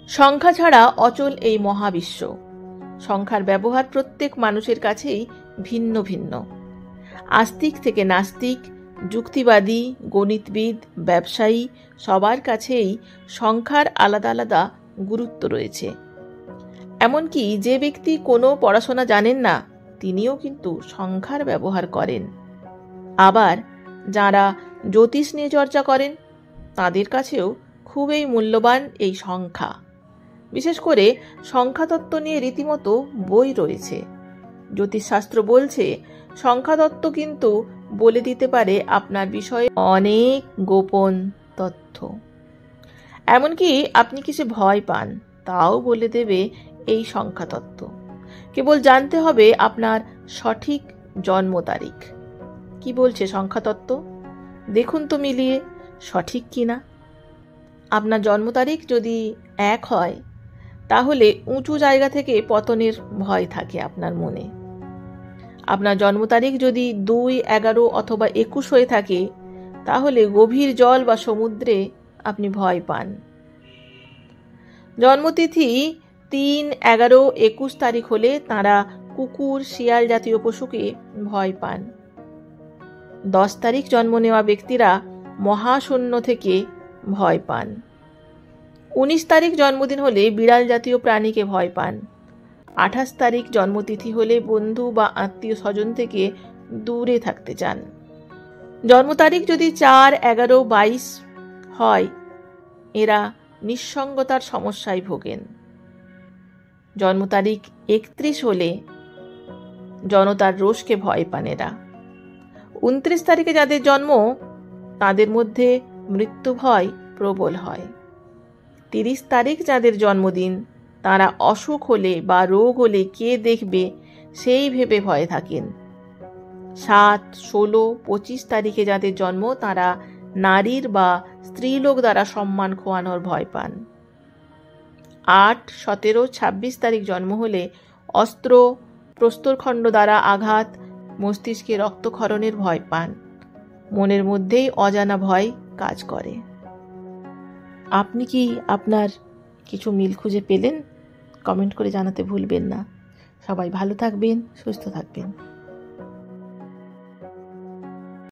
সংখ্যা ছাড়া অচল এই মহাবিশ্ব। সংখ্যার ব্যবহার প্রত্যেক মানুষের কাছেই ভিন্ন ভিন্ন। আস্তিক থেকে নাস্তিক, যুক্তিবাদী, গণিতবিদ, ব্যবসায়ী সবার কাছেই সংখ্যার আলাদা আলাদা গুরুত্ব রয়েছে। এমনকি যে ব্যক্তি কোনো পড়াশোনা জানেন না, তিনিও কিন্তু সংখ্যার ব্যবহার করেন। আবার যারা জ্যোতিষ নিয়ে চর্চা করেন, তাদের কাছেও খুবই মূল্যবান এই সংখ্যা। বিশেষ করে সংখ্যাতত্ত্ব নিয়ে রীতিমতো বই রয়েছে। জ্যোতিষশাস্ত্র বলছে সংখ্যাতত্ত্ব কিন্তু বলে দিতে পারে আপনার বিষয়ে অনেক গোপন তথ্য। এমনকি আপনি কিছু ভয় পান, তাও বলে দেবে এই সংখ্যাতত্ত্ব। কেবল জানতে হবে আপনার সঠিক জন্ম তারিখ। কি বলছে সংখ্যাতত্ত্ব? দেখুন তো মিলিয়ে সঠিক কিনা। আপনার জন্ম তারিখ যদি 1 হয়, তাহলে উঁচু জায়গা থেকে পতনের ভয় থাকে আপনার মনে। আপনার জন্ম তারিখ যদি 2, 11 অথবা 21 হয়ে থাকে, তাহলে গভীর জল বা সমুদ্রে আপনি ভয় পান। জন্মতিথি 3, 11, 21 তারিখ হলে তাঁরা কুকুর, শিয়াল জাতীয় পশুকে ভয় পান। 10 তারিখ জন্ম নেওয়া ব্যক্তিরা মহাশূন্য থেকে ভয় পান। 19 তারিখ জন্মদিন হলে বিড়াল জাতীয় প্রাণীকে ভয় পান। 28 তারিখ জন্মতিথি হলে বন্ধু বা আত্মীয় স্বজন থেকে দূরে থাকতে চান। জন্ম তারিখ যদি 4, 11, 22 হয়, এরা নিঃসঙ্গতার সমস্যায় ভোগেন। জন্ম তারিখ 31 হলে জনতার রোষকে ভয় পান এরা। 29 তারিখে যাদের জন্ম, তাদের মধ্যে মৃত্যু ভয় প্রবল হয়। 30 তারিখ যাদের জন্মদিন, তারা অসুখ হলে বা রোগ হলে কে দেখবে সেই ভেবে ভয়ে থাকেন। 7, 16, 25 তারিখে যাদের জন্ম, তারা নারীর বা স্ত্রীলোক দ্বারা সম্মান খোয়ানোর ভয় পান। 8, 17, 26 তারিখ জন্ম হলে অস্ত্র, প্রস্তরখণ্ড দ্বারা আঘাত, মস্তিষ্কে রক্তক্ষরণের ভয় পান। মনের মধ্যেই অজানা ভয় কাজ করে। আপনি কি আপনার কিছু মিল খুঁজে পেলেন? কমেন্ট করে জানাতে ভুলবেন না। সবাই ভালো থাকবেন, সুস্থ থাকবেন।